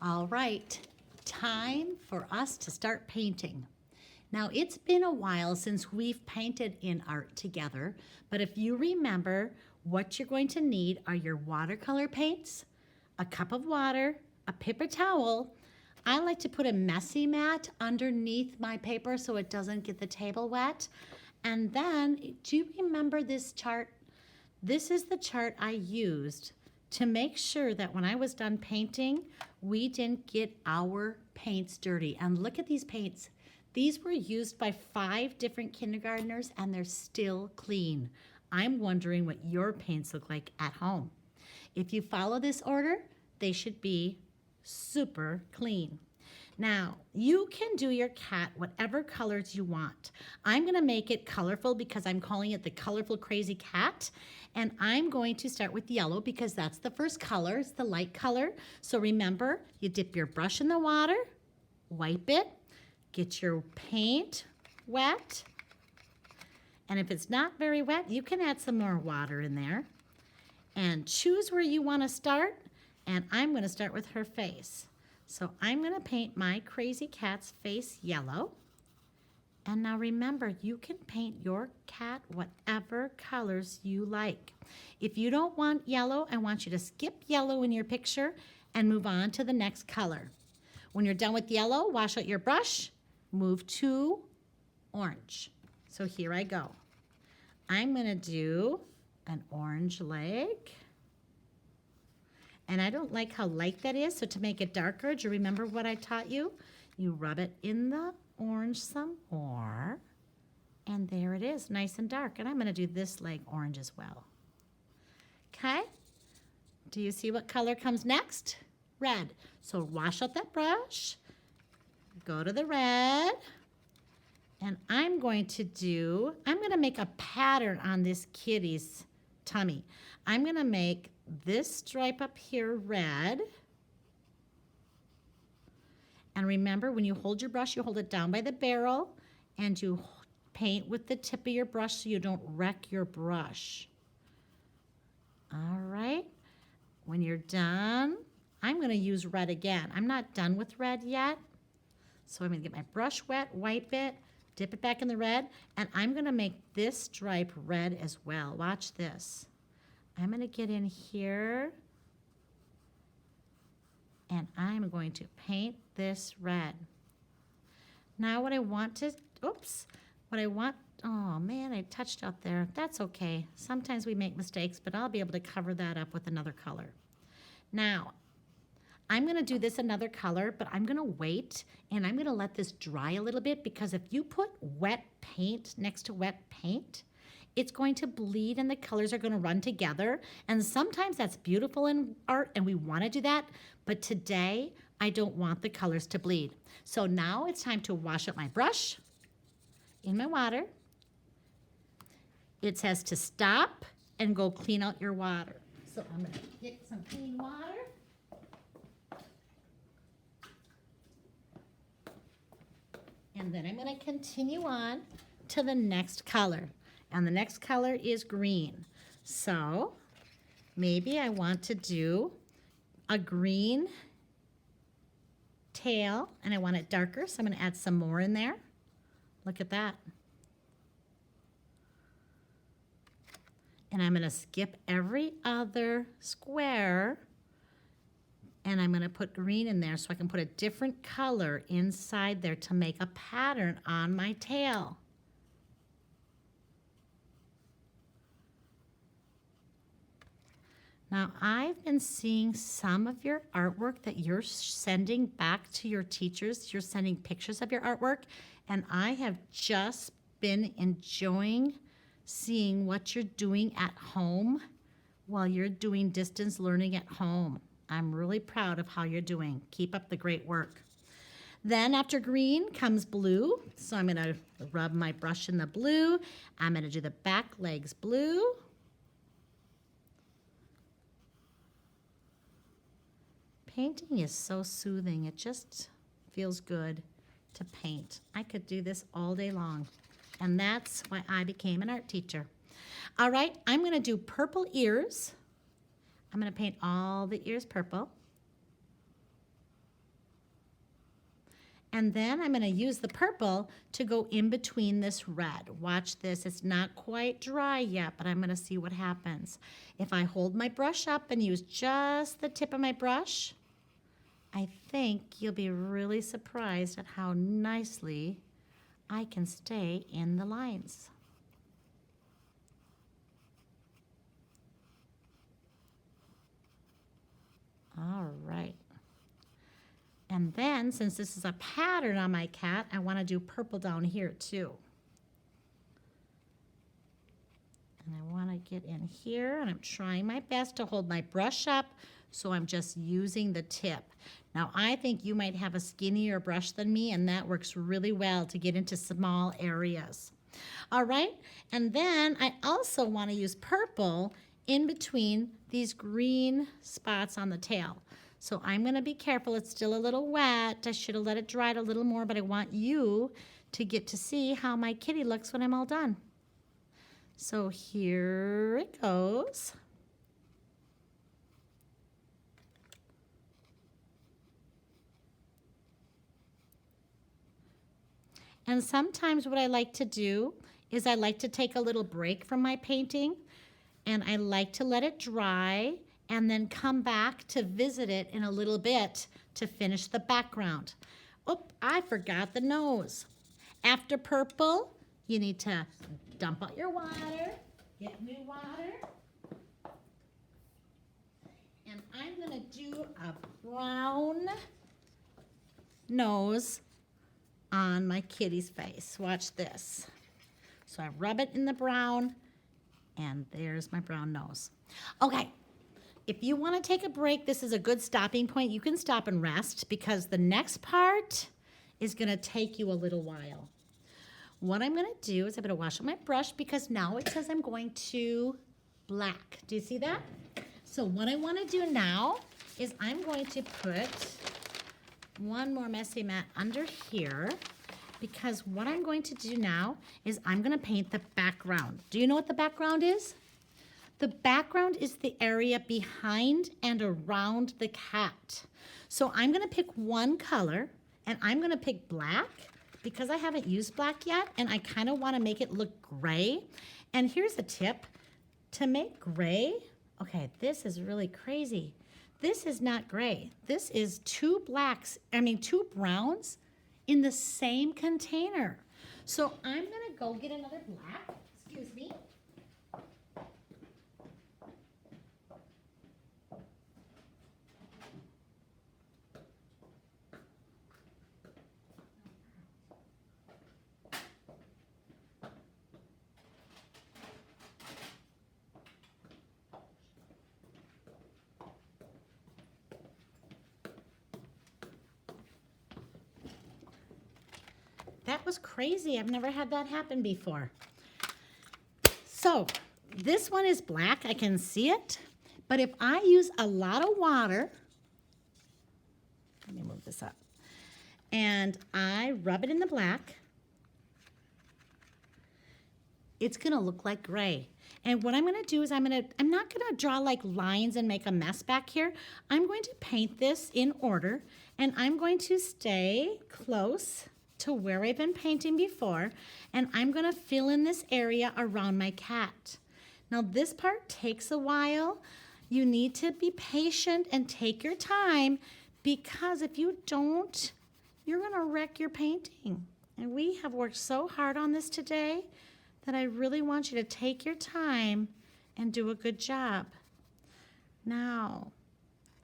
All right, time for us to start painting. Now, it's been a while since we've painted in art together, but if you remember, what you're going to need are your watercolor paints, a cup of water, a paper towel. I like to put a messy mat underneath my paper so it doesn't get the table wet. And then, do you remember this chart? This is the chart I used to make sure that when I was done painting, we didn't get our paints dirty. And look at these paints. These were used by 5 different kindergartners and they're still clean. I'm wondering what your paints look like at home. If you follow this order, they should be super clean. Now, you can do your cat whatever colors you want. I'm gonna make it colorful because I'm calling it the Colorful Crazy Cat. And I'm going to start with yellow because that's the first color, it's the light color. So remember, you dip your brush in the water, wipe it, get your paint wet. And if it's not very wet, you can add some more water in there. And choose where you wanna start. And I'm gonna start with her face. So I'm gonna paint my crazy cat's face yellow. And now remember, you can paint your cat whatever colors you like. If you don't want yellow, I want you to skip yellow in your picture and move on to the next color. When you're done with yellow, wash out your brush, move to orange. So here I go. I'm gonna do an orange leg. And I don't like how light that is, so to make it darker, do you remember what I taught you? You rub it in the orange some more, and there it is, nice and dark. And I'm gonna do this leg orange as well. Okay, do you see what color comes next? Red. So wash out that brush, go to the red, and I'm gonna make a pattern on this kitty's tummy. I'm gonna make this stripe up here red. And remember, when you hold your brush, you hold it down by the barrel and you paint with the tip of your brush so you don't wreck your brush. All right, when you're done, I'm gonna use red again. I'm not done with red yet. So I'm gonna get my brush wet, wipe it, dip it back in the red, and I'm gonna make this stripe red as well. Watch this. I'm gonna get in here and I'm going to paint this red. Now what I want, oh man, I touched out there. That's okay. Sometimes we make mistakes, but I'll be able to cover that up with another color. Now, I'm gonna do this another color, but I'm gonna wait and I'm gonna let this dry a little bit because if you put wet paint next to wet paint, it's going to bleed and the colors are gonna run together. And sometimes that's beautiful in art and we wanna do that, but today I don't want the colors to bleed. So now it's time to wash up my brush in my water. It says to stop and go clean out your water. So I'm gonna get some clean water. And then I'm gonna continue on to the next color. And the next color is green. So maybe I want to do a green tail and I want it darker, so I'm gonna add some more in there. Look at that. And I'm gonna skip every other square and I'm gonna put green in there so I can put a different color inside there to make a pattern on my tail. Now, I've been seeing some of your artwork that you're sending back to your teachers. You're sending pictures of your artwork, and I have just been enjoying seeing what you're doing at home while you're doing distance learning at home. I'm really proud of how you're doing. Keep up the great work. Then after green comes blue. So I'm gonna rub my brush in the blue. I'm gonna do the back legs blue. Painting is so soothing. It just feels good to paint. I could do this all day long. And that's why I became an art teacher. All right, I'm gonna do purple ears. I'm gonna paint all the ears purple. And then I'm going to use the purple to go in between this red. Watch this. It's not quite dry yet, but I'm going to see what happens. If I hold my brush up and use just the tip of my brush, I think you'll be really surprised at how nicely I can stay in the lines. All right. And then, since this is a pattern on my cat, I want to do purple down here too. And I want to get in here, and I'm trying my best to hold my brush up, so I'm just using the tip. Now, I think you might have a skinnier brush than me, and that works really well to get into small areas. All right, and then I also want to use purple in between these green spots on the tail. So I'm going to be careful. It's still a little wet. I should have let it dry a little more, but I want you to get to see how my kitty looks when I'm all done. So here it goes. And sometimes what I like to do is I like to take a little break from my painting, and I like to let it dry and then come back to visit it in a little bit to finish the background. Oh, I forgot the nose. After purple, you need to dump out your water, get new water, and I'm gonna do a brown nose on my kitty's face. Watch this. So I rub it in the brown, and there's my brown nose. Okay. If you want to take a break, this is a good stopping point. You can stop and rest because the next part is going to take you a little while. What I'm going to do is I'm going to wash up my brush because now it says I'm going to black. Do you see that? So what I want to do now is I'm going to put one more Messy Mat under here because what I'm going to do now is I'm going to paint the background. Do you know what the background is? The background is the area behind and around the cat. So I'm going to pick one color, and I'm going to pick black because I haven't used black yet, and I kind of want to make it look gray. And here's a tip. To make gray, okay, this is really crazy. This is not gray. This is two browns in the same container. So I'm going to go get another black. Excuse me. That was crazy. I've never had that happen before. So this one is black. I can see it. But if I use a lot of water, let me move this up, and I rub it in the black, it's going to look like gray. And what I'm going to do is I'm not going to draw like lines and make a mess back here. I'm going to paint this in order, and I'm going to stay close to where I've been painting before, and I'm going to fill in this area around my cat. Now this part takes a while. You need to be patient and take your time because if you don't, you're going to wreck your painting. And we have worked so hard on this today that I really want you to take your time and do a good job. Now,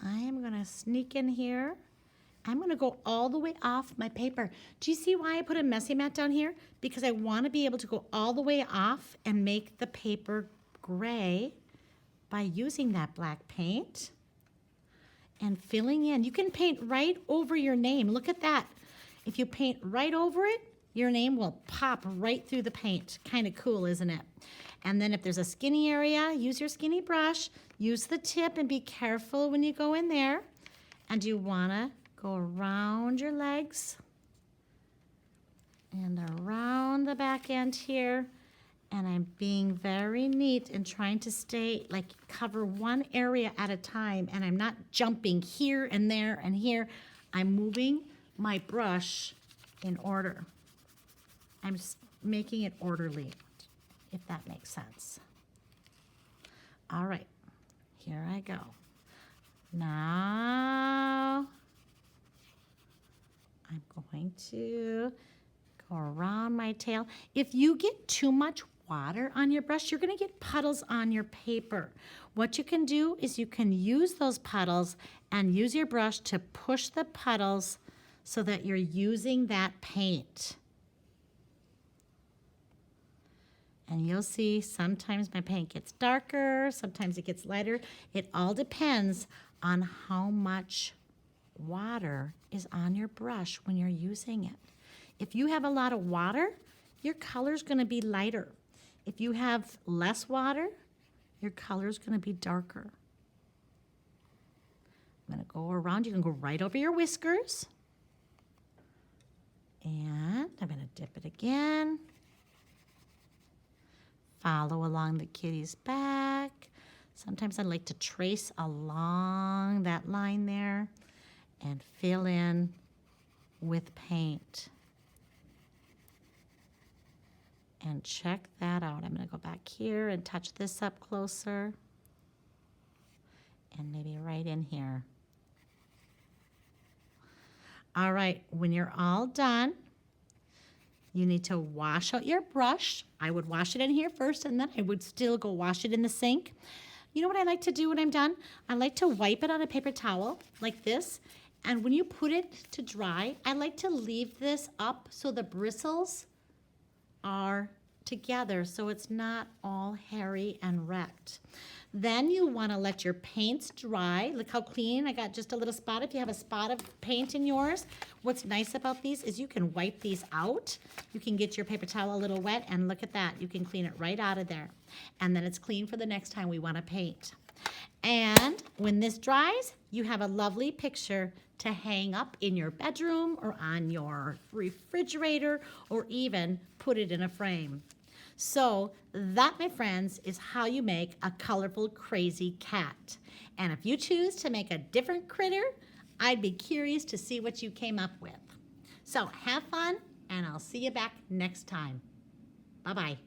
I am going to sneak in here. I'm going to go all the way off my paper. Do you see why I put a Messy Mat down here? Because I want to be able to go all the way off and make the paper gray by using that black paint and filling in. You can paint right over your name. Look at that. If you paint right over it, your name will pop right through the paint. Kind of cool, isn't it? And then if there's a skinny area, use your skinny brush, use the tip, and be careful when you go in there. And you want to go around your legs and around the back end here. And I'm being very neat and trying to stay, like, cover one area at a time. And I'm not jumping here and there and here. I'm moving my brush in order. I'm making it orderly, if that makes sense. All right, here I go. Now, I'm going to go around my tail. If you get too much water on your brush, you're gonna get puddles on your paper. What you can do is you can use those puddles and use your brush to push the puddles so that you're using that paint. And you'll see sometimes my paint gets darker, sometimes it gets lighter. It all depends on how much water is on your brush when you're using it. If you have a lot of water, your color's gonna be lighter. If you have less water, your color's gonna be darker. I'm gonna go around, you can go right over your whiskers. And I'm gonna dip it again. Follow along the kitty's back. Sometimes I like to trace along that line there and fill in with paint. And check that out. I'm gonna go back here and touch this up closer. And maybe right in here. All right, when you're all done, you need to wash out your brush. I would wash it in here first, and then I would still go wash it in the sink. You know what I like to do when I'm done? I like to wipe it on a paper towel like this. And when you put it to dry, I like to leave this up so the bristles are together so it's not all hairy and wrecked. Then you want to let your paints dry. Look how clean. I got just a little spot. If you have a spot of paint in yours, what's nice about these is you can wipe these out. You can get your paper towel a little wet, and look at that. You can clean it right out of there. And then it's clean for the next time we want to paint. And when this dries, you have a lovely picture to hang up in your bedroom or on your refrigerator, or even put it in a frame. So that, my friends, is how you make a colorful, crazy cat. And if you choose to make a different critter, I'd be curious to see what you came up with. So have fun, and I'll see you back next time. Bye-bye.